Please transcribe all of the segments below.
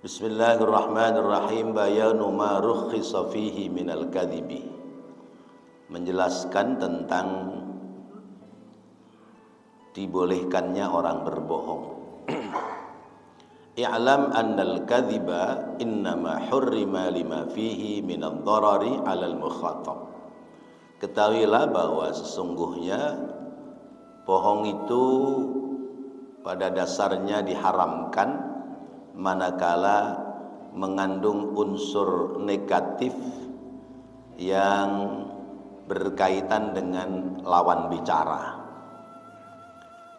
Bismillahirrahmanirrahim. Bayanu ma rukhisa fihi minal kadhibi. Menjelaskan tentang dibolehkannya orang berbohong. I'lam annal kadhiba innama hurrima lima fihi minadh dharari 'alal mukhatab. Ketahuilah bahwa sesungguhnya bohong itu pada dasarnya diharamkan manakala mengandung unsur negatif yang berkaitan dengan lawan bicara,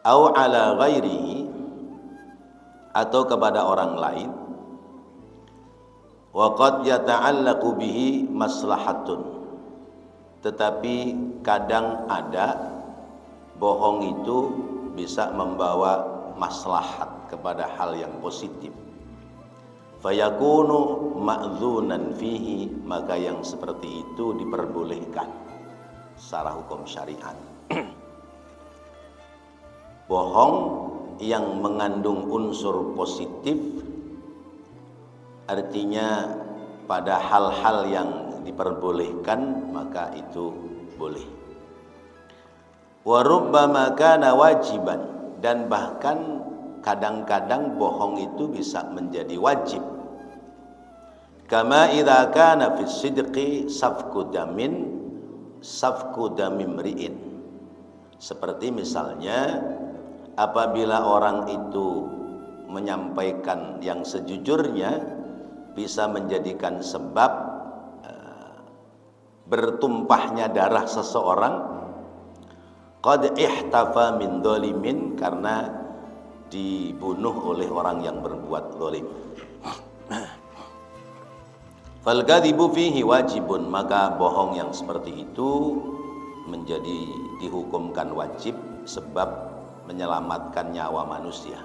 au ala ghairihi, atau kepada orang lain, wa qad yata'allaqu bihi maslahatun, tetapi kadang ada bohong itu bisa membawa maslahat kepada hal yang positif. Fayakunu ma'dzunan fihi, maka yang seperti itu diperbolehkan secara hukum syariat. Bohong yang mengandung unsur positif artinya pada hal-hal yang diperbolehkan maka itu boleh. Wa rubbama kana wajiban, dan bahkan kadang-kadang bohong itu bisa menjadi wajib. Kama idza kana fi sidqi safku damimri'in. Seperti misalnya apabila orang itu menyampaikan yang sejujurnya bisa menjadikan sebab bertumpahnya darah seseorang, qad ihtafa min dzalimin, karena dibunuh oleh orang yang berbuat zalim. Fal kadhibu fihi wajibun, maka bohong yang seperti itu menjadi dihukumkan wajib sebab menyelamatkan nyawa manusia.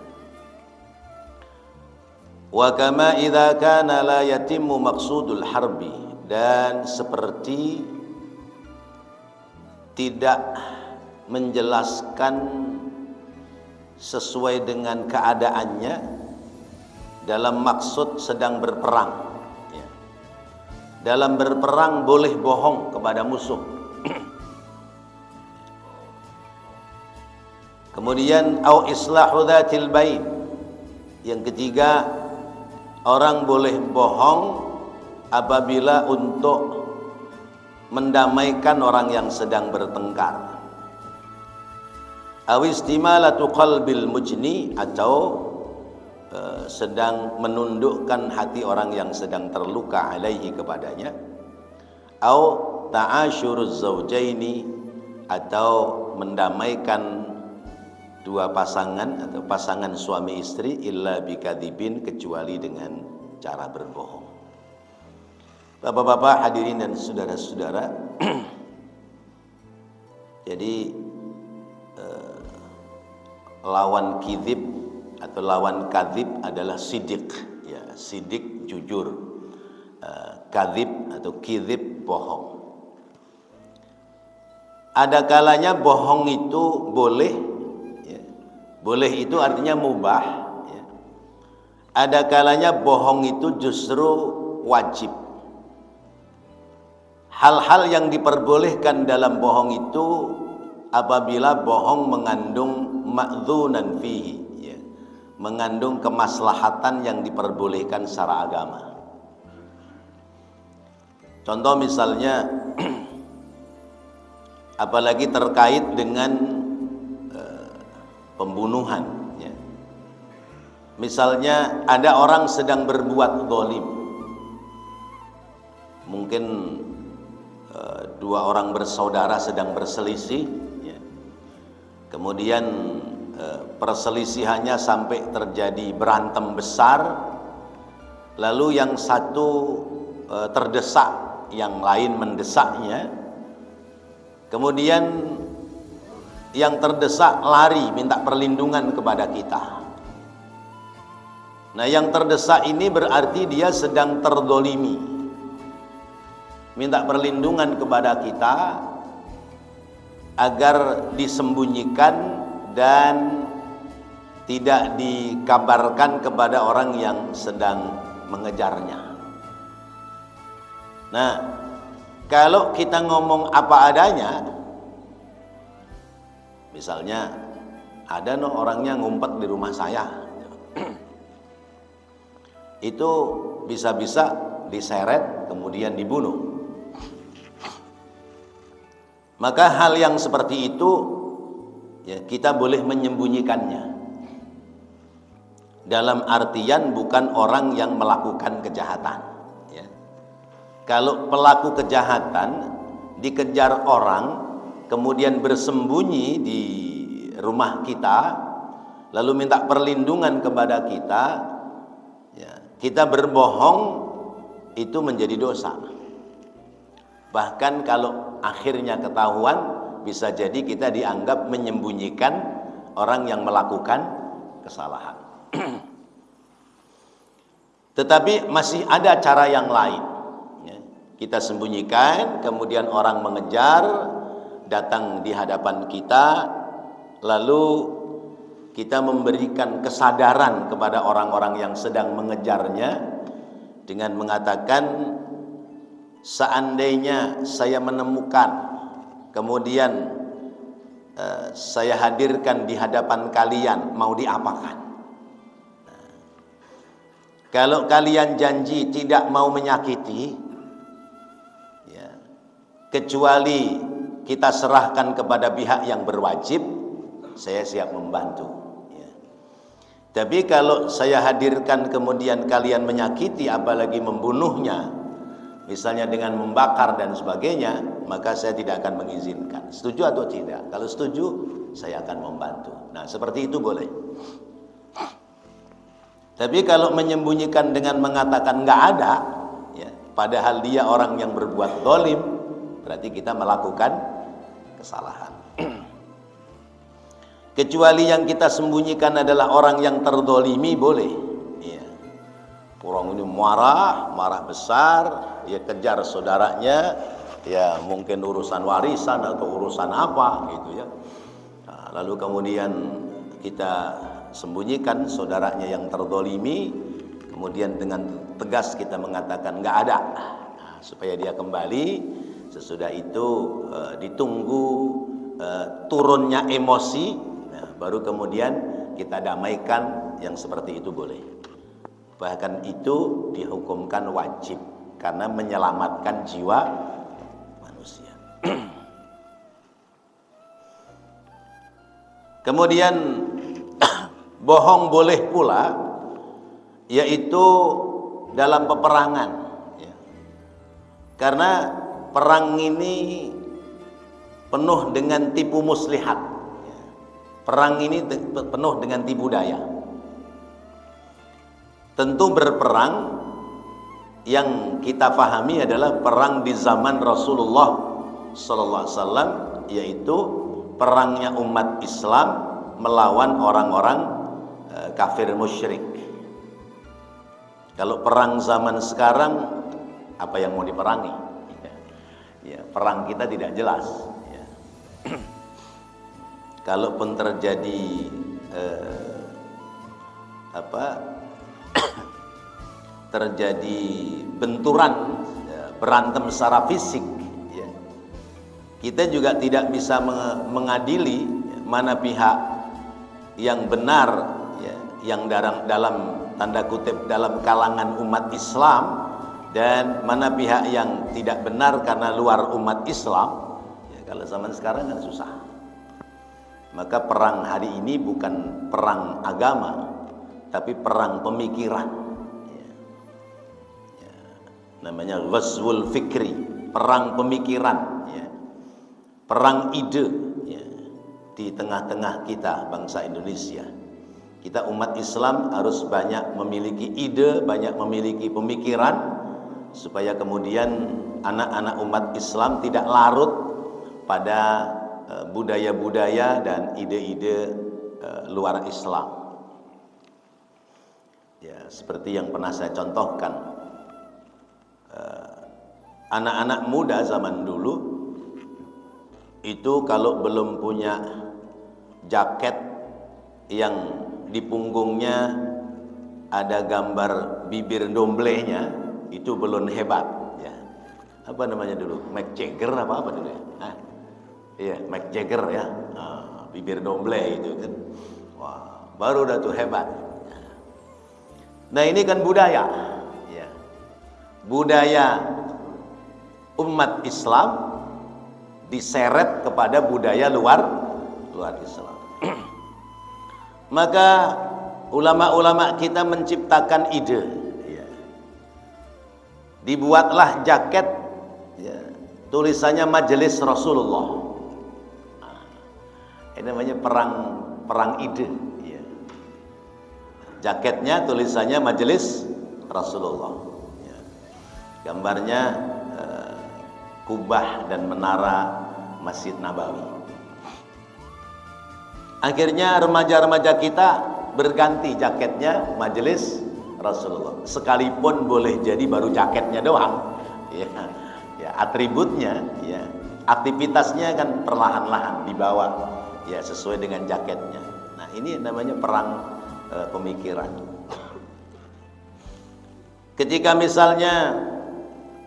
Wa kama idza kana la yatimmu maqsudul harbi, dan seperti tidak menjelaskan sesuai dengan keadaannya dalam maksud sedang berperang. Dalam berperang boleh bohong kepada musuh. Kemudian au islahu dzatil bain. Yang ketiga, orang boleh bohong apabila untuk mendamaikan orang yang sedang bertengkar. Aw istimalatu qalbil mujni, atau sedang menundukkan hati orang yang sedang terluka alaihi kepadanya. Au ta'asyuruz zaujaini, atau mendamaikan dua pasangan atau pasangan suami istri, illa bikadzibin, kecuali dengan cara berbohong. Bapak-bapak hadirin dan saudara-saudara, jadi lawan kizib atau lawan kadzib adalah sidik, ya, sidik jujur, kadzib atau kizib bohong. Ada kalanya bohong itu boleh, ya. Boleh itu artinya mubah, ya. Ada kalanya bohong itu justru wajib. Hal-hal yang diperbolehkan dalam bohong itu apabila bohong mengandung ma'dzunan fihi, ya, mengandung kemaslahatan yang diperbolehkan secara agama. Contoh misalnya apalagi terkait dengan pembunuhan, ya. Misalnya ada orang sedang berbuat zalim, mungkin dua orang bersaudara sedang berselisih, ya. Kemudian perselisihannya sampai terjadi berantem besar, lalu yang satu terdesak, yang lain mendesaknya, kemudian yang terdesak lari minta perlindungan kepada kita. Nah, yang terdesak ini berarti dia sedang terdolimi, minta perlindungan kepada kita agar disembunyikan dan tidak dikabarkan kepada orang yang sedang mengejarnya. Nah, kalau kita ngomong apa adanya, misalnya ada orangnya ngumpet di rumah saya, itu bisa-bisa diseret kemudian dibunuh. Maka hal yang seperti itu ya kita boleh menyembunyikannya. Dalam artian bukan orang yang melakukan kejahatan ya. Kalau pelaku kejahatan dikejar orang kemudian bersembunyi di rumah kita lalu minta perlindungan kepada kita ya, kita berbohong itu menjadi dosa. Bahkan kalau akhirnya ketahuan bisa jadi kita dianggap menyembunyikan orang yang melakukan kesalahan. Tetapi masih ada cara yang lain ya. Kita sembunyikan kemudian orang mengejar datang di hadapan kita lalu kita memberikan kesadaran kepada orang-orang yang sedang mengejarnya dengan mengatakan, seandainya saya menemukan kemudian saya hadirkan di hadapan kalian, mau diapakan? Kalau kalian janji tidak mau menyakiti ya, kecuali kita serahkan kepada pihak yang berwajib, saya siap membantu ya. Tapi kalau saya hadirkan kemudian kalian menyakiti apalagi membunuhnya, misalnya dengan membakar dan sebagainya, maka saya tidak akan mengizinkan. Setuju atau tidak? Kalau setuju, saya akan membantu. Nah, seperti itu boleh. Tapi kalau menyembunyikan dengan mengatakan nggak ada, ya, padahal dia orang yang berbuat zalim, berarti kita melakukan kesalahan. Kecuali yang kita sembunyikan adalah orang yang terzalimi, boleh. Ya. Orang ini marah besar, dia kejar saudaranya, ya mungkin urusan warisan atau urusan apa gitu ya. Nah, lalu kemudian kita sembunyikan saudaranya yang terzalimi, kemudian dengan tegas kita mengatakan nggak ada, nah, supaya dia kembali. Sesudah itu ditunggu turunnya emosi, nah, baru kemudian kita damaikan. Yang seperti itu boleh. Bahkan itu dihukumkan wajib karena menyelamatkan jiwa manusia. Kemudian bohong boleh pula, yaitu dalam peperangan ya. Karena perang ini penuh dengan tipu muslihat ya. Perang ini penuh dengan tipu daya. Tentu berperang yang kita pahami adalah perang di zaman Rasulullah sallallahu alaihi wasallam, yaitu perangnya umat Islam melawan orang-orang kafir musyrik. Kalau perang zaman sekarang, apa yang mau diperangi? Ya, perang kita tidak jelas. Ya. Kalaupun terjadi terjadi benturan, ya, berantem secara fisik, ya, kita juga tidak bisa mengadili mana pihak yang benar ya, yang dalam tanda kutip dalam kalangan umat Islam, dan mana pihak yang tidak benar karena luar umat Islam ya. Kalau zaman sekarang kan susah. Maka perang hari ini bukan perang agama, tapi perang pemikiran ya. Ya, namanya ghazwul fikri, perang pemikiran ya. Perang ide di tengah-tengah kita bangsa Indonesia. Kita umat Islam harus banyak memiliki ide, banyak memiliki pemikiran, supaya kemudian anak-anak umat Islam tidak larut pada budaya-budaya dan ide-ide luar Islam. Ya, seperti yang pernah saya contohkan, anak-anak muda zaman dulu itu kalau belum punya jaket yang di punggungnya ada gambar bibir domblenya, itu belum hebat ya. Apa namanya dulu? Mick Jagger apa dulu ya? Iya, Mick Jagger ya. Bibir domble itu kan. Wah, baru dah tuh hebat. Nah, ini kan budaya ya. Budaya umat Islam diseret kepada budaya luar Islam. Maka ulama-ulama kita menciptakan ide ya. Dibuatlah jaket ya, tulisannya Majelis Rasulullah. Ini namanya perang ide ya. Jaketnya tulisannya Majelis Rasulullah ya. Gambarnya kubah dan menara Masjid Nabawi. Akhirnya remaja-remaja kita berganti jaketnya Majelis Rasulullah. Sekalipun boleh jadi baru jaketnya doang ya, ya atributnya ya, aktivitasnya kan perlahan-lahan dibawa ya sesuai dengan jaketnya. Nah, ini namanya perang pemikiran. Ketika misalnya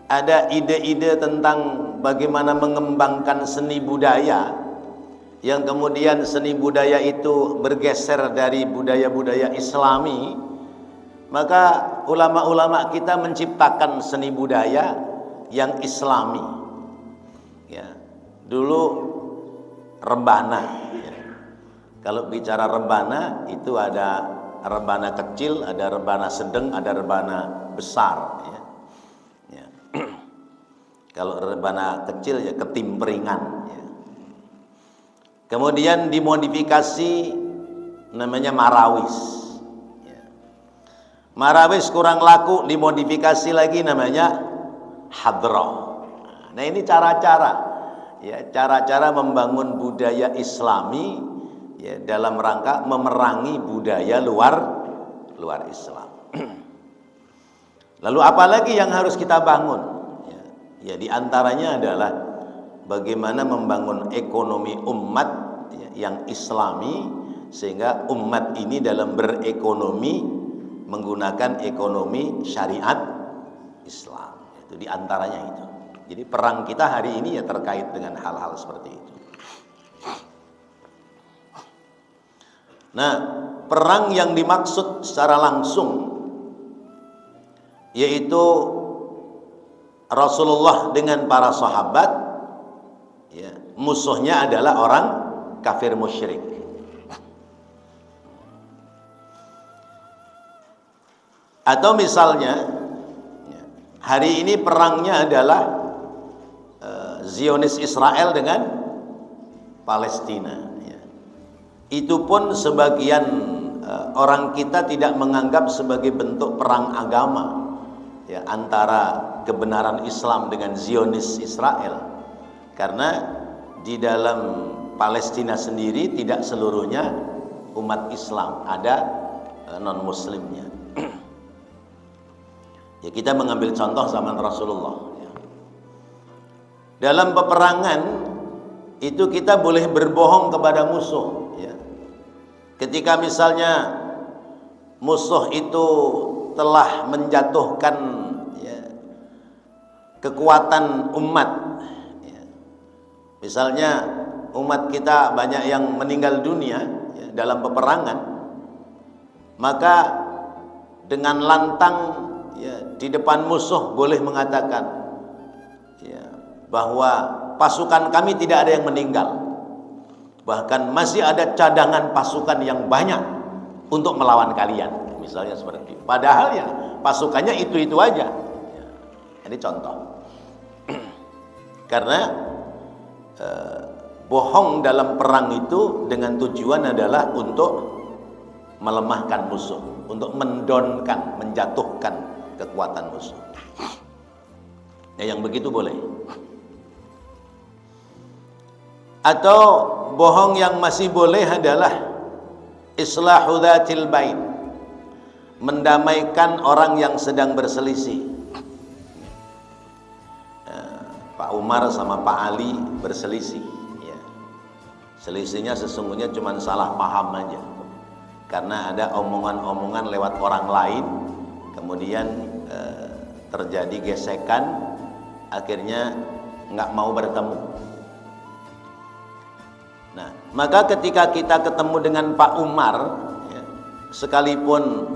ada ide-ide tentang bagaimana mengembangkan seni budaya, yang kemudian seni budaya itu bergeser dari budaya-budaya Islami, maka ulama-ulama kita menciptakan seni budaya yang Islami ya. Dulu rebana ya. Kalau bicara rebana itu ada rebana kecil, ada rebana sedang, ada rebana besar ya. Ya. Kalau rebana kecil ya ketimpringan ya. Kemudian dimodifikasi namanya marawis ya. Marawis kurang laku, dimodifikasi lagi namanya hadroh. Nah, ini cara-cara ya, cara-cara membangun budaya Islami ya, dalam rangka memerangi budaya luar Islam. Lalu apalagi yang harus kita bangun ya, ya diantaranya adalah bagaimana membangun ekonomi umat ya, yang Islami, sehingga umat ini dalam berekonomi menggunakan ekonomi syariat Islam. Itu diantaranya itu. Jadi perang kita hari ini ya terkait dengan hal-hal seperti itu. Nah, perang yang dimaksud secara langsung yaitu Rasulullah dengan para sahabat ya, musuhnya adalah orang kafir musyrik. Atau misalnya hari ini perangnya adalah Zionis Israel dengan Palestina ya. Itu pun sebagian orang kita tidak menganggap sebagai bentuk perang agama ya, antara kebenaran Islam dengan Zionis Israel. Karena di dalam Palestina sendiri tidak seluruhnya umat Islam, ada non muslimnya. Ya, kita mengambil contoh zaman Rasulullah ya. Dalam peperangan itu kita boleh berbohong kepada musuh ya. Ketika misalnya musuh itu telah menjatuhkan ya, kekuatan umat ya. Misalnya umat kita banyak yang meninggal dunia ya, dalam peperangan, maka dengan lantang ya, di depan musuh boleh mengatakan ya, bahwa pasukan kami tidak ada yang meninggal, bahkan masih ada cadangan pasukan yang banyak untuk melawan kalian, misalnya seperti itu. Padahal ya pasukannya itu aja ya, ini contoh. Karena bohong dalam perang itu dengan tujuan adalah untuk melemahkan musuh, untuk mendonkan, menjatuhkan kekuatan musuh. Ya, yang begitu boleh. Atau bohong yang masih boleh adalah islahu dzatil bain, mendamaikan orang yang sedang berselisih. Pak Umar sama Pak Ali berselisih ya. Selisihnya sesungguhnya cuma salah paham aja karena ada omongan-omongan lewat orang lain, kemudian terjadi gesekan, akhirnya nggak mau bertemu. Nah, maka ketika kita ketemu dengan Pak Umar, ya, sekalipun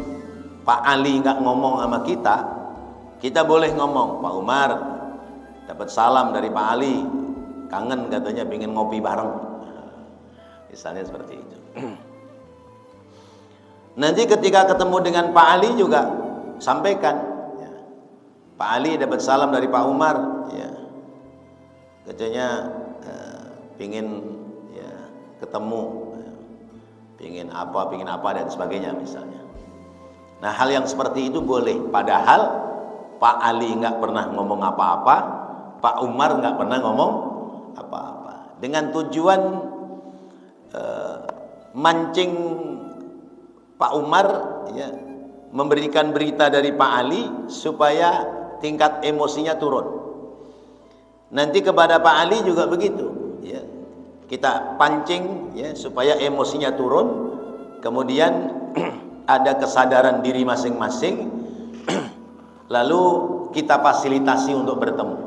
Pak Ali nggak ngomong sama kita, kita boleh ngomong, Pak Umar, dapat salam dari Pak Ali, kangen katanya, pengen ngopi bareng, misalnya seperti itu. Nanti ketika ketemu dengan Pak Ali juga sampaikan, ya, Pak Ali dapat salam dari Pak Umar, ya, katanya pengen ya ketemu, ya, pengen apa dan sebagainya misalnya. Nah, hal yang seperti itu boleh, padahal Pak Ali nggak pernah ngomong apa-apa, Pak Umar nggak pernah ngomong apa-apa, dengan tujuan mancing Pak Umar, ya, memberikan berita dari Pak Ali supaya tingkat emosinya turun. Nanti kepada Pak Ali juga begitu, ya, kita pancing, ya, supaya emosinya turun, kemudian ada kesadaran diri masing-masing, lalu kita fasilitasi untuk bertemu.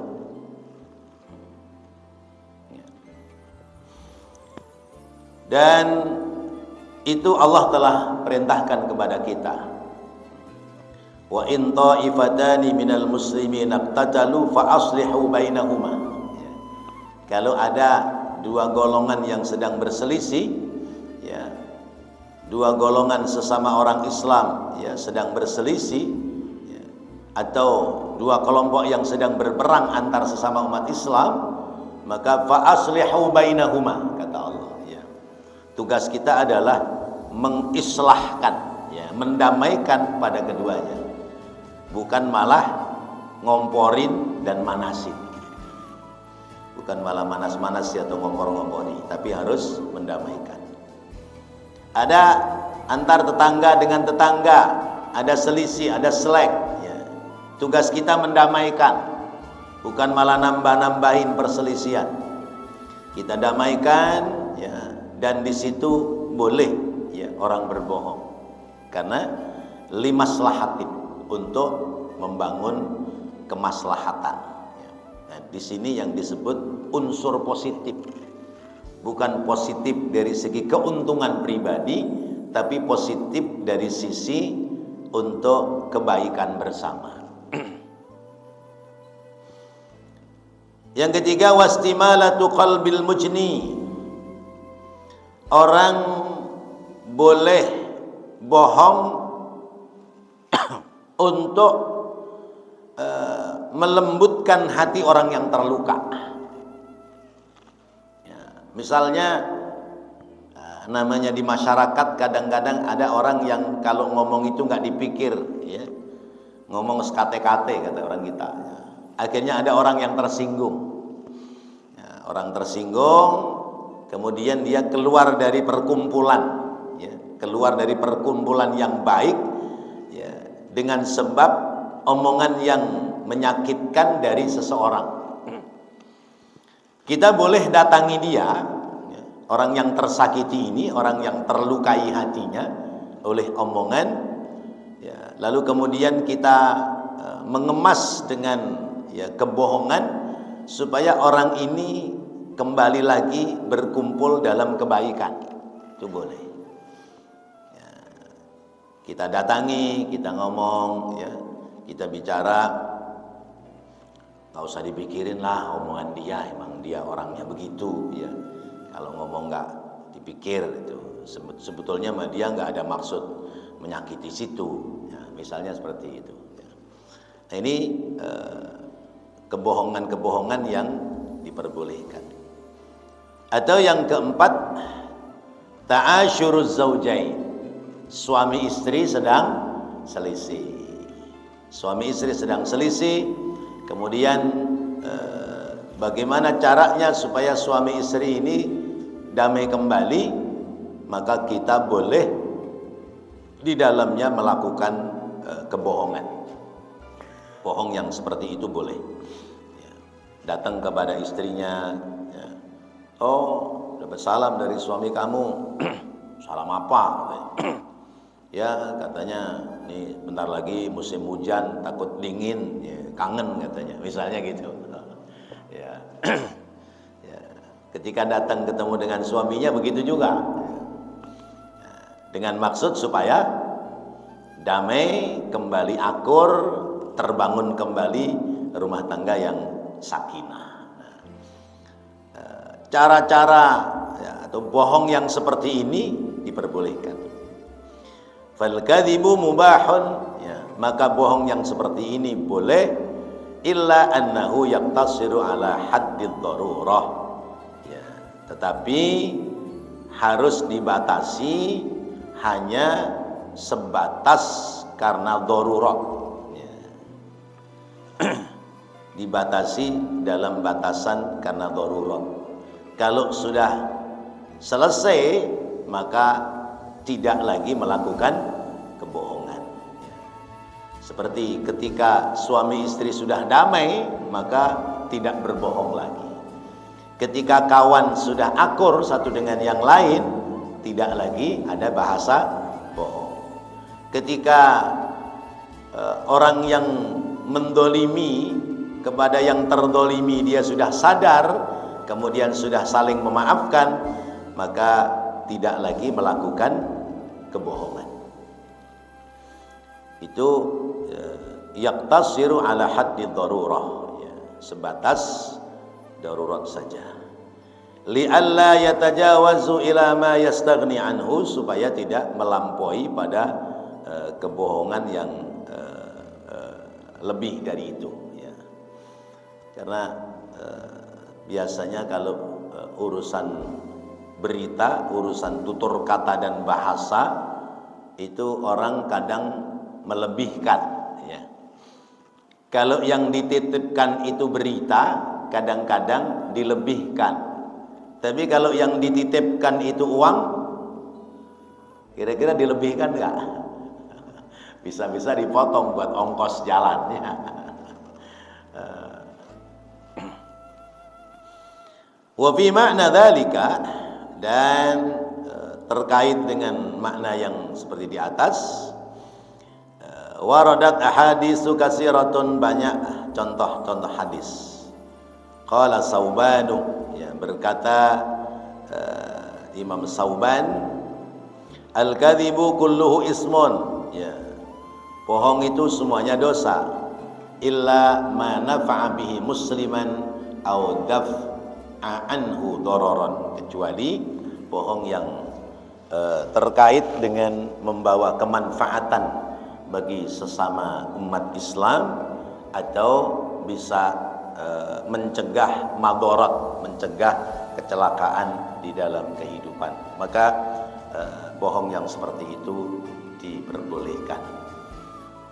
Dan itu Allah telah perintahkan kepada kita. Wa in ta'ifatani minal muslimin iqtatalu fa aslihu bainahuma. Ya. Kalau ada dua golongan yang sedang berselisih, ya, dua golongan sesama orang Islam, ya, sedang berselisih, ya, atau dua kelompok yang sedang berperang antar sesama umat Islam, maka fa aslihu bainahuma, kata Allah. Ya. Tugas kita adalah mengislahkan, ya, mendamaikan pada keduanya, bukan malah ngomporin dan manasin, bukan malah manas-manasi atau ngompor-ngompori, tapi harus mendamaikan. Ada antar tetangga dengan tetangga, ada selisih, ada selek, ya. Tugas kita mendamaikan, bukan malah nambah-nambahin perselisihan. Kita damaikan, ya, dan di situ boleh, ya, orang berbohong karena limaslahatin, untuk membangun kemaslahatan. Nah, di sini yang disebut unsur positif, bukan positif dari segi keuntungan pribadi, tapi positif dari sisi untuk kebaikan bersama. Yang ketiga, wastimalatu qalbil mujni. Orang boleh bohong untuk melembutkan hati orang yang terluka. Ya, misalnya namanya di masyarakat kadang-kadang ada orang yang kalau ngomong itu nggak dipikir, ya, ngomong sekate-kate kata orang kita. Ya. Akhirnya ada orang yang tersinggung. Ya, orang tersinggung. Kemudian dia keluar dari perkumpulan, ya, keluar dari perkumpulan yang baik, ya, dengan sebab omongan yang menyakitkan dari seseorang. Kita boleh datangi dia, ya, orang yang tersakiti ini, orang yang terlukai hatinya oleh omongan, ya, lalu kemudian kita mengemas dengan, ya, kebohongan supaya orang ini kembali lagi berkumpul dalam kebaikan. Itu boleh, ya, kita datangi, kita ngomong, ya, kita bicara, nggak usah dipikirin lah omongan dia, emang dia orangnya begitu, ya, kalau ngomong nggak dipikir itu sebetulnya mah dia nggak ada maksud menyakiti situ, ya, misalnya seperti itu, ya. Nah, ini kebohongan-kebohongan yang diperbolehkan. Atau yang keempat, ta'asyuruz zaujain. Suami istri sedang selisih. Suami istri sedang selisih, kemudian bagaimana caranya supaya suami istri ini damai kembali? Maka kita boleh di dalamnya melakukan kebohongan. Bohong yang seperti itu boleh. Ya. Datang kepada istrinya, ya. Oh, dapat salam dari suami kamu. Salam apa? Ya katanya nih bentar lagi musim hujan, takut dingin, ya, kangen katanya, misalnya gitu. Ya. Ya. Ketika datang ketemu dengan suaminya begitu juga, dengan maksud supaya damai, kembali akur, terbangun kembali rumah tangga yang sakinah. Cara-cara ya, atau bohong yang seperti ini diperbolehkan. Fal kadzibu mubahun, ya, maka bohong yang seperti ini boleh, illa annahu yaqtasiru ala haddid darurah, ya, tetapi harus dibatasi hanya sebatas karena darurat, ya. Dibatasi dalam batasan karena darurat. Kalau sudah selesai maka tidak lagi melakukan kebohongan. Seperti ketika suami istri sudah damai, maka tidak berbohong lagi. Ketika kawan sudah akur satu dengan yang lain, tidak lagi ada bahasa bohong. Ketika orang yang mendolimi kepada yang terdolimi dia sudah sadar, kemudian sudah saling memaafkan, maka tidak lagi melakukan kebohongan. Itu yaqtasiru ala haddi darurah, ya, sebatas darurat saja. Li'alla yatajawazu ila ma yastaghni anhu, supaya tidak melampaui pada kebohongan yang lebih dari itu, ya. Karena biasanya kalau urusan berita, urusan tutur kata dan bahasa, itu orang kadang melebihkan, ya. Kalau yang dititipkan itu berita, kadang-kadang dilebihkan. Tapi kalau yang dititipkan itu uang, kira-kira dilebihkan enggak? Bisa-bisa dipotong buat ongkos jalan, ya. Wa fi makna dzalika, dan terkait dengan makna yang seperti di atas, waradat ahaditsu katsiratun, banyak contoh-contoh hadis. Qala Saubanu, ya, berkata Imam Sauban, al-kadzibu kulluhu ismun, ya, bohong itu semuanya dosa, illa ma nafa'a bihi musliman au daf'a anhu dararan, kecuali bohong yang terkait dengan membawa kemanfaatan bagi sesama umat Islam, atau bisa mencegah madarat, mencegah kecelakaan di dalam kehidupan, maka bohong yang seperti itu diperbolehkan.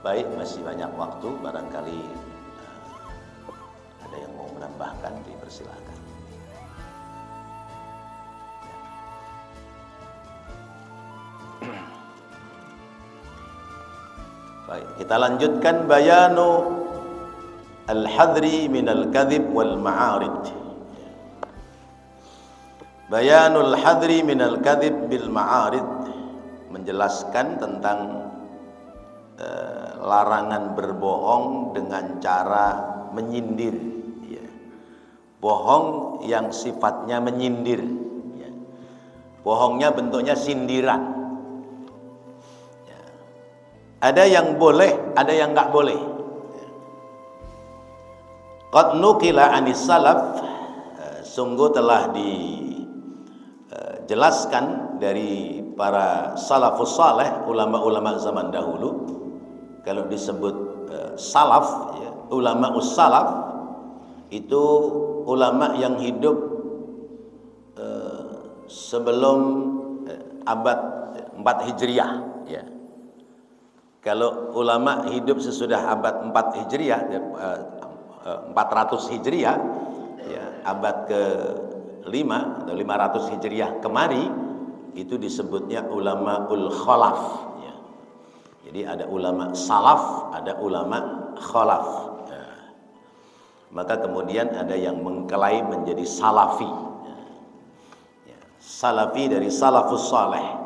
Baik, masih banyak waktu, barangkali ada yang mau menambahkan, dipersilakan. Baik, kita lanjutkan bayanu al-hadri minal kadhib wal ma'arid. Bayanul hadri minal kadhib bil ma'arid, menjelaskan tentang larangan berbohong dengan cara menyindir, ya. Bohong yang sifatnya menyindir, ya. Bohongnya bentuknya sindiran. Ada yang boleh, ada yang enggak boleh. Qad nuqila anis salaf, sungguh telah dijelaskan dari para salafus saleh, ulama-ulama zaman dahulu. Kalau disebut salaf, ya, ulama ussalaf itu ulama yang hidup sebelum abad 4 Hijriah, ya. Kalau ulama hidup sesudah abad 4 Hijriah, 400 Hijriah, ya, abad ke-5 atau 500 Hijriah kemari, itu disebutnya ulamaul khalaf, ya. Jadi ada ulama salaf, ada ulama khalaf, ya. Maka kemudian ada yang mengklaim menjadi salafi, ya. Salafi dari salafus saleh.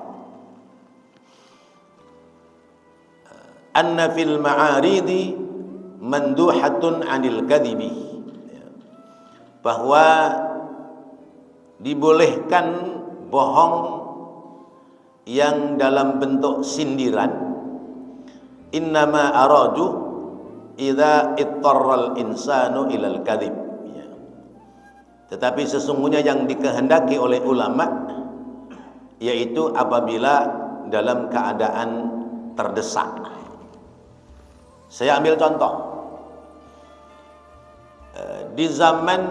anna fil ma'aridi manduhatun 'anil kadhibi, bahwa dibolehkan bohong yang dalam bentuk sindiran. Innama aradu idza ittarral insanu ilal kadhib, tetapi sesungguhnya yang dikehendaki oleh ulama yaitu apabila dalam keadaan terdesak. Saya ambil contoh. Di zaman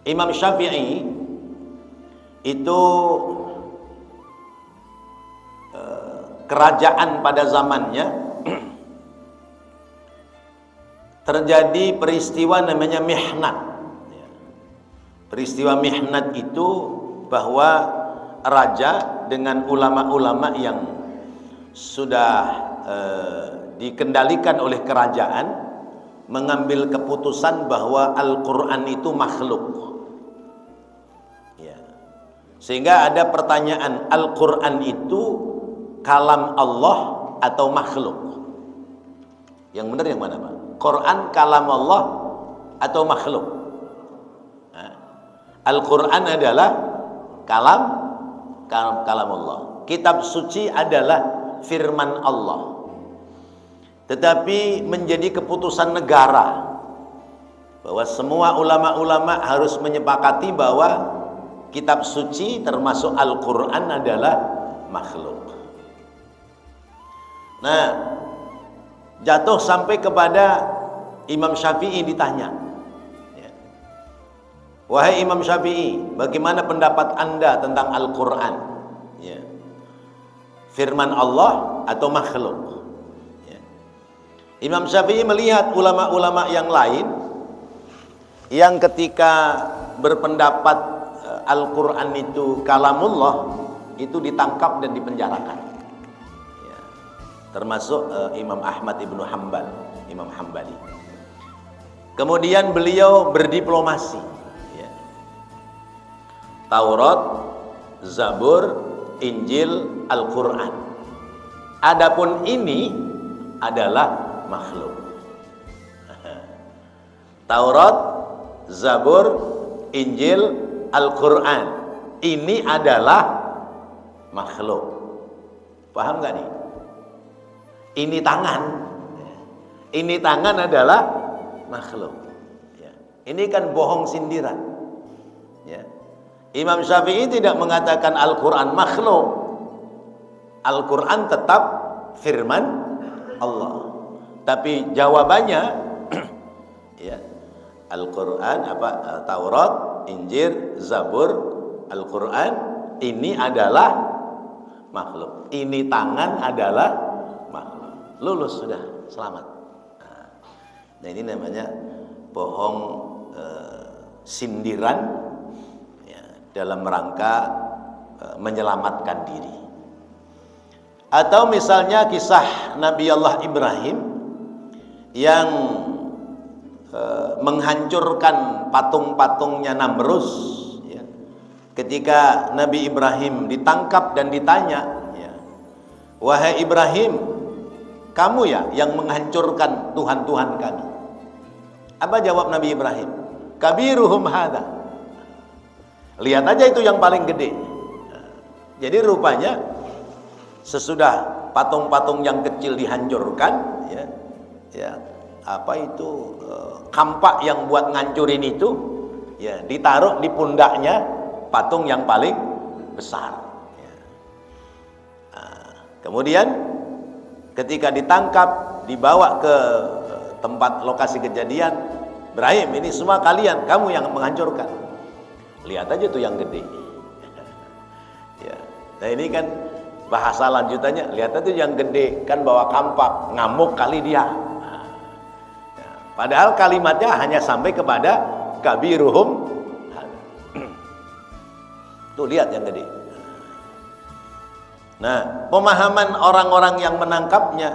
Imam Syafi'i itu kerajaan pada zamannya terjadi peristiwa namanya mihnat. Peristiwa mihnat itu bahwa raja dengan ulama-ulama yang sudah dikendalikan oleh kerajaan mengambil keputusan bahwa Al-Quran itu makhluk. Sehingga ada pertanyaan, Al-Quran itu kalam Allah atau makhluk? Yang benar yang mana, Pak? Quran kalam Allah atau makhluk? Al-Quran adalah kalam Allah. Kitab suci adalah firman Allah. Tetapi menjadi keputusan negara bahwa semua ulama-ulama harus menyepakati bahwa kitab suci termasuk Al-Quran adalah makhluk. Nah, jatuh sampai kepada Imam Syafi'i ditanya, wahai Imam Syafi'i, bagaimana pendapat anda tentang Al-Quran? Firman Allah atau makhluk? Imam Syafi'i melihat ulama-ulama yang lain yang ketika berpendapat Al-Quran itu kalamullah itu ditangkap dan dipenjarakan, termasuk Imam Ahmad ibnu Hanbal, Imam Hambali. Kemudian beliau berdiplomasi, Taurat, Zabur, Injil, Al-Quran. Adapun ini adalah makhluk. Taurat, Zabur, Injil, Al-Quran ini adalah makhluk. Paham gak nih? Ini tangan adalah makhluk. Ini kan bohong sindiran. Imam Syafi'i tidak mengatakan Al-Quran makhluk. Al-Quran tetap firman Allah. Tapi jawabannya Al-Quran Taurat, Injil, Zabur, Al-Quran ini adalah makhluk. Ini tangan adalah makhluk. Lulus sudah, selamat. Nah, ini namanya bohong sindiran dalam rangka menyelamatkan diri. Atau misalnya kisah Nabi Allah Ibrahim yang menghancurkan patung-patungnya Namrus, ketika Nabi Ibrahim ditangkap dan ditanya, wahai Ibrahim, kamu ya yang menghancurkan Tuhan-Tuhan kami? Apa jawab Nabi Ibrahim? Kabiruhum hadza. Lihat aja itu yang paling gede. Jadi rupanya sesudah patung-patung yang kecil dihancurkan, kampak yang buat ngancurin itu, ditaruh di pundaknya patung yang paling besar. Kemudian ketika ditangkap, dibawa ke tempat lokasi kejadian, Ibrahim, ini semua kalian, kamu yang menghancurkan. Lihat aja tuh yang gede. Nah ini kan bahasa lanjutannya, lihat aja yang gede, kan bawa kampak, ngamuk kali dia. Padahal kalimatnya hanya sampai kepada kabiruhum. Tuh lihat yang gede. Nah, pemahaman orang-orang yang menangkapnya,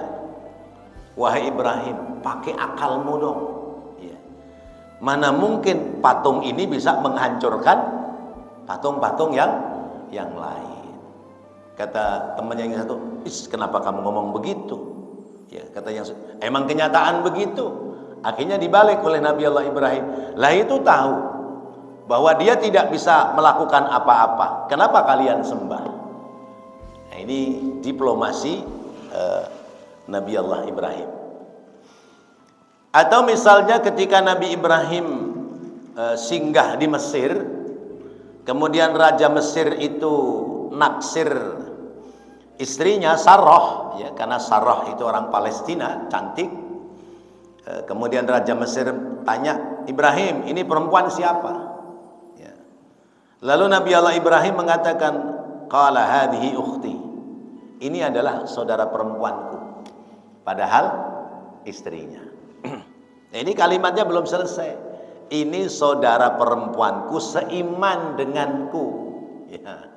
wahai Ibrahim, pakai akalmu dong. Mana mungkin patung ini bisa menghancurkan patung-patung yang lain. Kata temannya yang satu, kenapa kamu ngomong begitu? Ya, kata yang emang kenyataan begitu. Akhirnya dibalik oleh Nabi Allah Ibrahim. Lah itu tahu bahwa dia tidak bisa melakukan apa-apa. Kenapa kalian sembah? Nah, ini diplomasi Nabi Allah Ibrahim. Atau misalnya ketika Nabi Ibrahim singgah di Mesir, kemudian Raja Mesir itu naksir istrinya Sarah, ya, karena Sarah itu orang Palestina, cantik. Kemudian Raja Mesir tanya, Ibrahim, ini perempuan siapa? Ya. Lalu Nabi Allah Ibrahim mengatakan, qala hadhihi ukhti. Ini adalah saudara perempuanku. Padahal istrinya. Nah, ini kalimatnya belum selesai. Ini saudara perempuanku seiman denganku. Ya.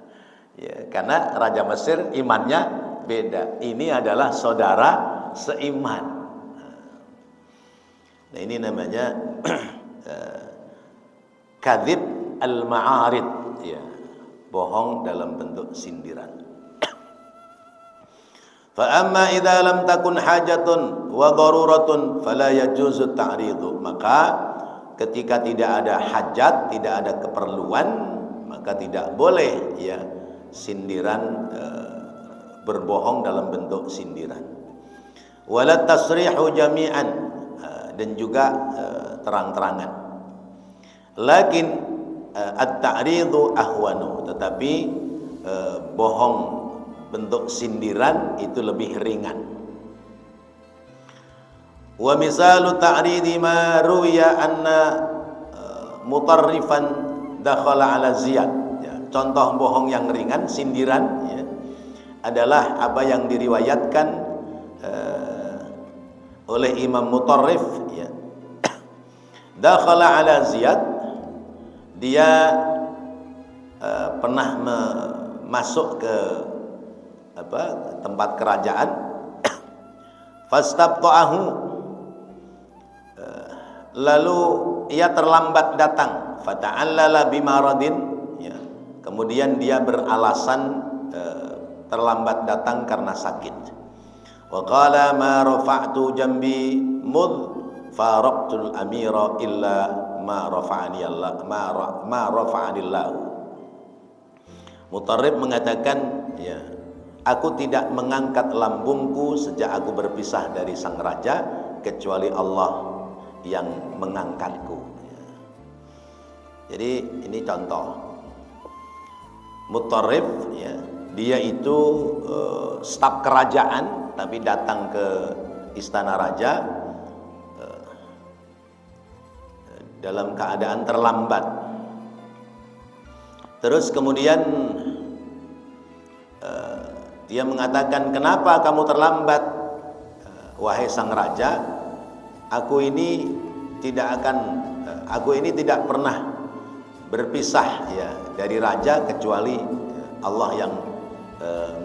Ya, karena Raja Mesir imannya beda. Ini adalah saudara seiman. Nah, ini namanya kadzib al-ma'arid, ya, bohong dalam bentuk sindiran. Fa amma idza lam takun hajatun wa daruratun fala yajuzu ta'ridu. Maka ketika tidak ada hajat, tidak ada keperluan, maka tidak boleh, ya, sindiran, berbohong dalam bentuk sindiran. Wala tasrihu jami'an, dan juga terang-terangan. Lakin at-ta'ridu ahwanu, tetapi bohong bentuk sindiran itu lebih ringan. Wa misalu ta'ridi ma ruwiya anna mutarrifan dakhala ala Ziyad. Ya, contoh bohong yang ringan, sindiran, ya, adalah apa yang diriwayatkan oleh Imam Mutarrif, ya. Dakhala ala Ziyad, dia pernah masuk ke tempat kerajaan. Fastabta'ahu, lalu ia terlambat datang. Fata'allala bimaradin, ya. Kemudian dia beralasan terlambat datang karena sakit. Wa qala ma rafa'tu jambi mud faraqtul amira illa ma rafa'ani Allah ma rafa'ani Allah. Mutarrib mengatakan, ya, aku tidak mengangkat lambungku sejak aku berpisah dari sang raja kecuali Allah yang mengangkatku. Jadi ini contoh. Mutarrib, ya, dia itu staf kerajaan tapi datang ke istana raja dalam keadaan terlambat. Terus kemudian dia mengatakan, kenapa kamu terlambat, wahai sang raja? Aku ini tidak pernah berpisah, ya, dari raja kecuali Allah yang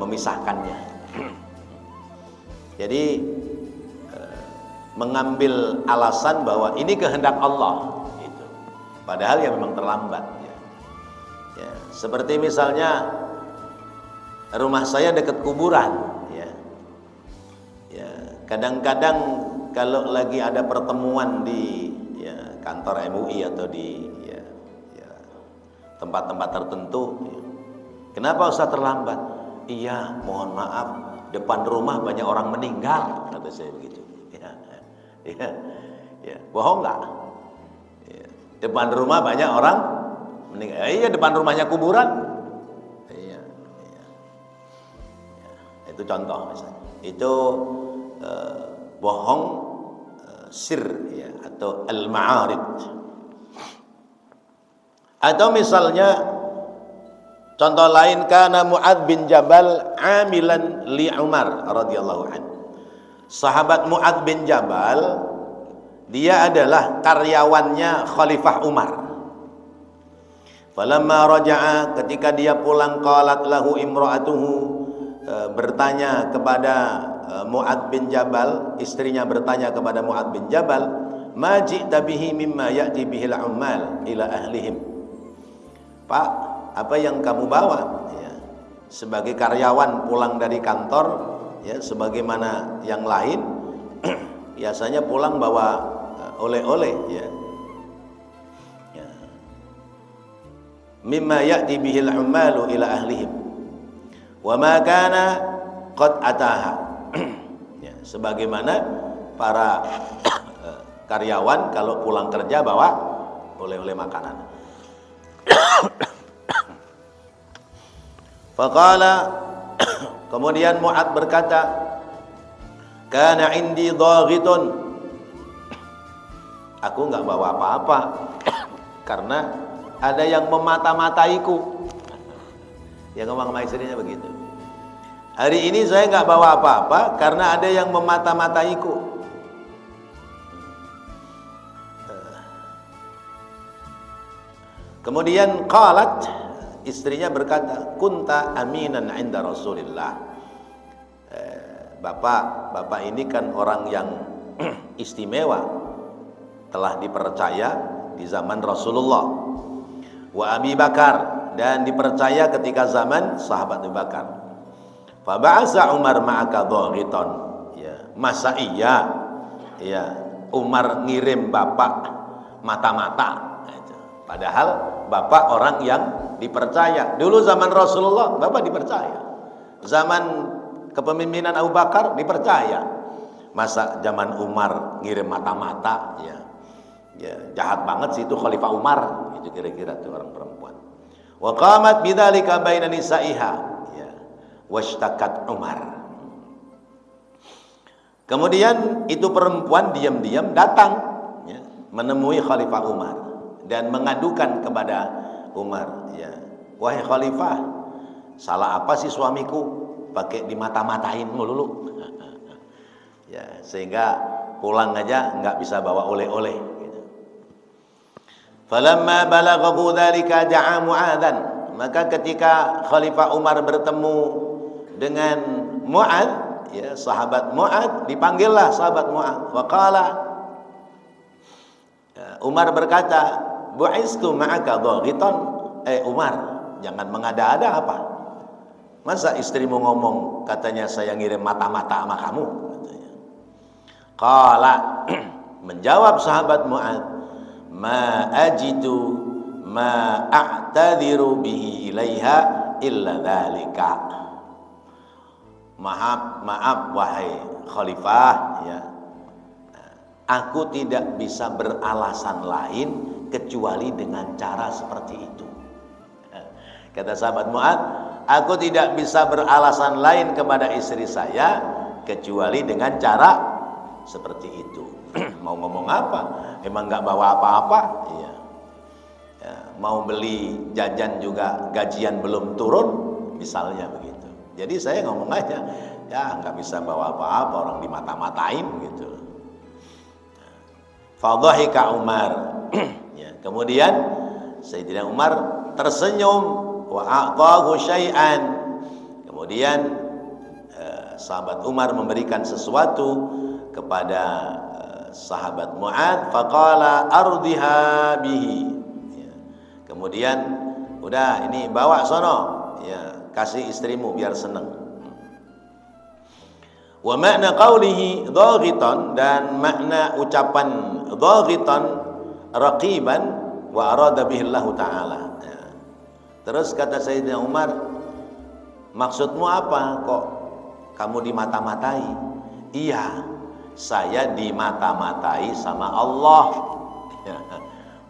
memisahkannya. Jadi mengambil alasan bahwa ini kehendak Allah, gitu. Padahal ya memang terlambat, ya. Ya, seperti misalnya rumah saya dekat kuburan, ya. Ya, kadang-kadang kalau lagi ada pertemuan di, ya, kantor MUI atau di, ya, tempat-tempat tertentu, ya. Kenapa Ustaz terlambat? Iya, mohon maaf, depan rumah banyak orang meninggal, kata saya begitu. Ya, ya, ya. Bohong nggak? Ya. Depan rumah banyak orang meninggal. Iya, depan rumahnya kuburan. Iya, iya. Ya, itu contoh misalnya. Itu bohong sir, ya, atau al-ma'arid. Atau misalnya contoh lain, kana Mu'adz bin Jabal amilan li Umar radhiyallahu anhu. Sahabat Mu'adz bin Jabal, dia adalah karyawannya Khalifah Umar. Falamma raja'a, ketika dia pulang, qalat lahu imra'atuhu, bertanya kepada Mu'adz bin Jabal, istrinya bertanya kepada Mu'adz bin Jabal, ma ji'ta bihi mimma ya'ti bihil ummal ila ahlihim. Pak, apa yang kamu bawa, ya, sebagai karyawan pulang dari kantor, ya sebagaimana yang lain biasanya pulang bawa oleh-oleh, ya. Mimma ya'ti bihil ummalu ila ahlihim wa ma kana qad ataha. Ya, sebagaimana para karyawan kalau pulang kerja bawa oleh-oleh makanan. Faqala, kemudian Mu'ad berkata, kana indi dhaghitun, aku enggak bawa apa-apa karena ada yang memata-mataiku. Yang ngomong sama istrinya begitu. Hari ini saya enggak bawa apa-apa karena ada yang memata-mataiku. Kemudian qalat, istrinya berkata, kunta aminan inda Rasulillah. Bapak ini kan orang yang istimewa, telah dipercaya di zaman Rasulullah. Wa Abi Bakar, dan dipercaya ketika zaman sahabat Abu Bakar. Fa ba'asa Umar ma'aka dhaghitan. Ya, masa iya Umar ngirim bapak mata-mata. Padahal bapak orang yang dipercaya. Dulu zaman Rasulullah bapak dipercaya. Zaman kepemimpinan Abu Bakar dipercaya. Masa zaman Umar ngirim mata-mata, ya jahat banget sih itu Khalifah Umar, itu kira-kira tuh orang perempuan. Wa qamat bidzalika baina nisaiha, ya washtakat Umar. Kemudian itu perempuan diam-diam datang, ya, menemui Khalifah Umar dan mengadukan kepada Umar, ya, wahai Khalifah, salah apa sih suamiku pakai dimata-matain melulu? Ya, sehingga pulang aja nggak bisa bawa oleh-oleh. Falamma balaghahu dzalika da'a Mu'adzan, maka ketika Khalifah Umar bertemu dengan Mu'adz, ya sahabat Mu'adz, dipanggillah sahabat Mu'adz. Wa qala, Umar berkata, bu'istu ma'aka dhaghitan. Umar, jangan mengada-ada apa? Masa istrimu ngomong katanya saya ngirim mata-mata sama kamu, katanya. Qala, menjawab sahabat Mu'adz, ma ajidu ma a'tadiru bihi ilaiha illa dzalika. Maaf wahai khalifah, ya, aku tidak bisa beralasan lain kecuali dengan cara seperti itu. Kata sahabat Mu'adz, aku tidak bisa beralasan lain kepada istri saya kecuali dengan cara seperti itu. Mau ngomong apa? Emang nggak bawa apa-apa? Iya. Ya, mau beli jajan juga gajian belum turun, misalnya begitu. Jadi saya ngomong aja, ya nggak bisa bawa apa-apa, orang dimata-matain gitu. Fadhahika Umar. Ya, kemudian Sayyidina Umar tersenyum, wa a'tahu syai'an. Kemudian sahabat Umar memberikan sesuatu kepada sahabat Mu'adz, faqala ardiha bihi. Ya. Kemudian udah ini bawa sono, ya kasih istrimu biar senang. Wa makna qaulihi dhaghitan, dan makna ucapan dhaghitan raqiban wa arada bihi Allah taala. Ya. Terus kata Sayyidina Umar, maksudmu apa kok kamu dimata-matai? Iya, saya dimata-matai sama Allah, ya,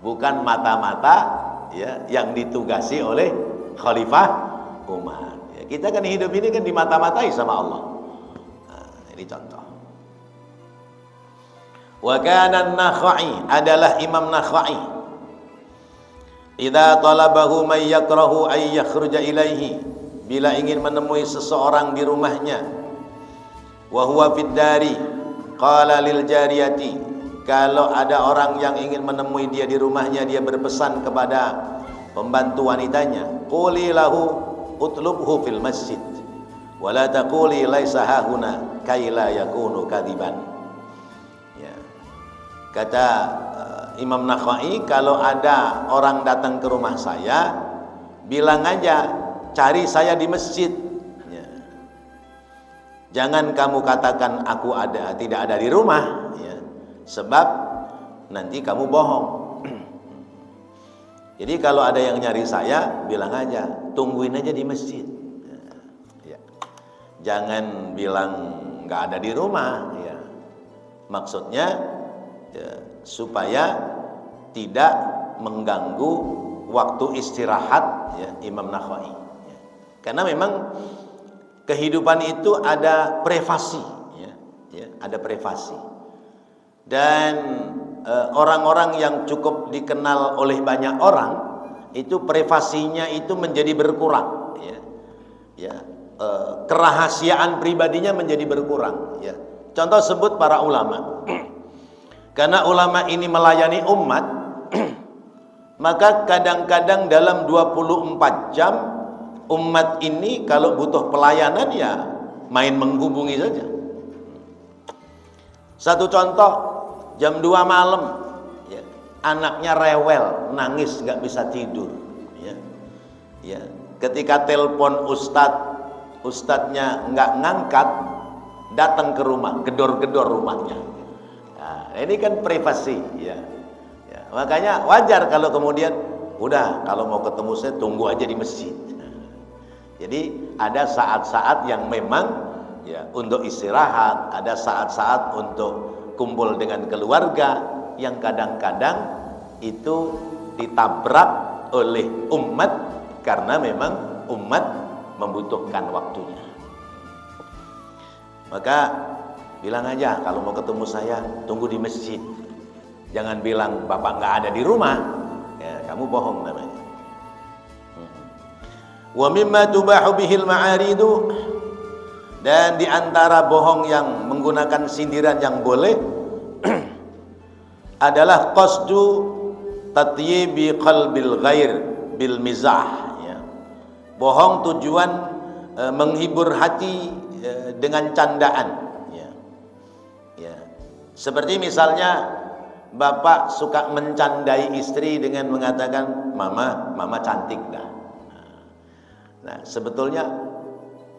bukan mata-mata, ya, yang ditugasi oleh Khalifah Umar. Ya, kita kan hidup ini kan dimata-matai sama Allah. Nah, ini contoh. Wa kana an-Nakhai, adalah Imam Nakhai, idza talabahu may yakrahu ay yakhruja ilaihi, bila ingin menemui seseorang di rumahnya, wa huwa fid dari, qala lil jariyati, kalau ada orang yang ingin menemui dia di rumahnya, dia berpesan kepada pembantu wanitanya, quli lahu utlubhu fil masjid wa la taquli laisa hahuna kai la yakunu kadiban. Ya. Kata Imam Nakhai, kalau ada orang datang ke rumah saya, bilang aja cari saya di masjid. Ya. Jangan kamu katakan aku tidak ada di rumah, ya. Sebab nanti kamu bohong. Jadi kalau ada yang nyari saya, bilang aja, tungguin aja di masjid. Ya. Jangan bilang nggak ada di rumah. Ya. Maksudnya ya, supaya tidak mengganggu waktu istirahat ya, Imam Nakhai. Ya. Karena memang kehidupan itu ada privasi, ya. Ya, ada privasi. Dan orang-orang yang cukup dikenal oleh banyak orang itu privasinya itu menjadi berkurang, ya. Ya, kerahasiaan pribadinya menjadi berkurang, ya. Contoh sebut para ulama. Karena ulama ini melayani umat, maka kadang-kadang dalam 24 jam umat ini kalau butuh pelayanan ya main menghubungi saja. Satu contoh, jam 2 malam ya, anaknya rewel, nangis nggak bisa tidur, ya. Ya, ketika telepon ustadznya nggak ngangkat, datang ke rumah, gedor-gedor rumahnya. Nah, ini kan privasi, ya. Ya, makanya wajar kalau kemudian udah kalau mau ketemu saya tunggu aja di masjid. Jadi ada saat-saat yang memang ya untuk istirahat, ada saat-saat untuk kumpul dengan keluarga yang kadang-kadang itu ditabrak oleh umat karena memang umat membutuhkan waktunya. Maka bilang aja kalau mau ketemu saya tunggu di masjid. Jangan bilang bapak nggak ada di rumah, ya, kamu bohong namanya. Wa mimma tubahu bihil ma'aridu, dan di antara bohong yang menggunakan sindiran yang boleh adalah qasdu tatyibi qalbil ghair bil mizah, ya. Bohong tujuan menghibur hati dengan candaan, ya. Ya. Seperti misalnya bapak suka mencandai istri dengan mengatakan mama cantik dah. Nah, sebetulnya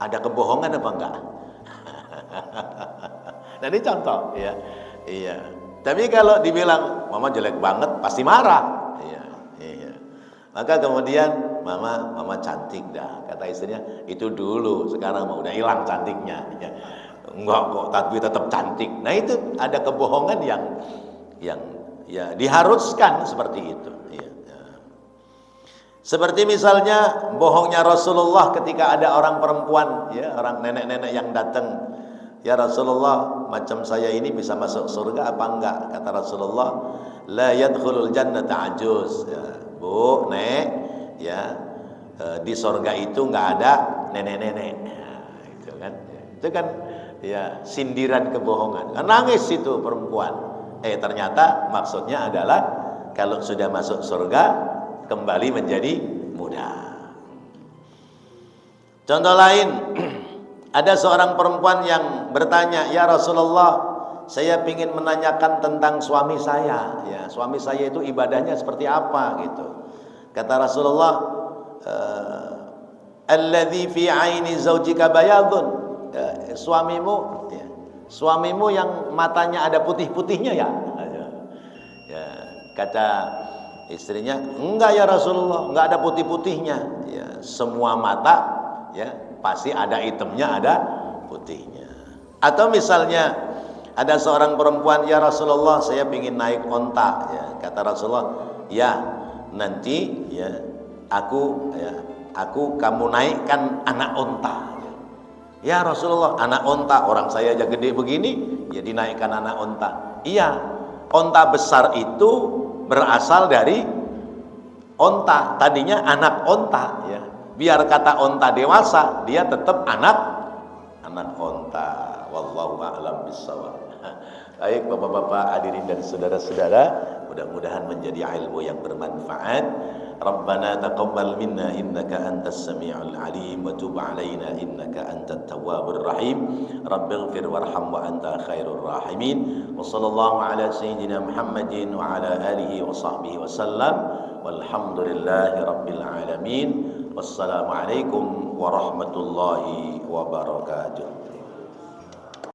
ada kebohongan apa enggak? Nah, ini contoh, ya. Iya. Tapi kalau dibilang mama jelek banget, pasti marah. Iya, iya. Maka kemudian mama cantik dah, kata istrinya. Itu dulu, sekarang udah hilang cantiknya. Ya. Enggak kok, tapi tetap cantik. Nah, itu ada kebohongan yang ya diharuskan seperti itu. Iya. Seperti misalnya bohongnya Rasulullah ketika ada orang perempuan, ya, orang nenek-nenek yang datang, ya Rasulullah, macam saya ini bisa masuk surga apa enggak? Kata Rasulullah, la yadkhulul jannata ajuz. Ya, Bu, Nek, ya, di surga itu enggak ada nenek-nenek. Ya, itu kan, ya, itu kan ya sindiran kebohongan. Nangis itu perempuan. Ternyata maksudnya adalah kalau sudah masuk surga kembali menjadi muda. Contoh lain, ada seorang perempuan yang bertanya, ya Rasulullah, saya ingin menanyakan tentang suami saya. Ya, suami saya itu ibadahnya seperti apa gitu. Kata Rasulullah, alladzi fi aini zaujika bayadun. Suamimu yang matanya ada putih-putihnya ya. Ya, kata istrinya, enggak ya Rasulullah, enggak ada putih-putihnya. Ya, semua mata ya pasti ada hitamnya, ada putihnya. Atau misalnya ada seorang perempuan, ya Rasulullah, saya ingin naik onta. Ya, kata Rasulullah, ya nanti ya aku kamu naikkan anak onta. Ya Rasulullah, anak onta, orang saya aja gede begini, ya dinaikkan anak onta. Iya, onta besar itu berasal dari onta, tadinya anak onta, ya. Biar kata onta dewasa, dia tetap anak onta. Wallahu a'lam bishawab. Baik bapak-bapak, hadirin dan saudara-saudara, mudah-mudahan menjadi ilmu yang bermanfaat. Rabbana taqabbal minna innaka antas samiul alim wa tub alaina innaka antat tawwabur rahim. Rabbighfir warham wa anta khairur rahimin. Wa sallallahu ala sayyidina Muhammadin wa ala alihi wa sahbihi wa sallam. Walhamdulillahi rabbil alamin. Wassalamualaikum warahmatullahi wabarakatuh.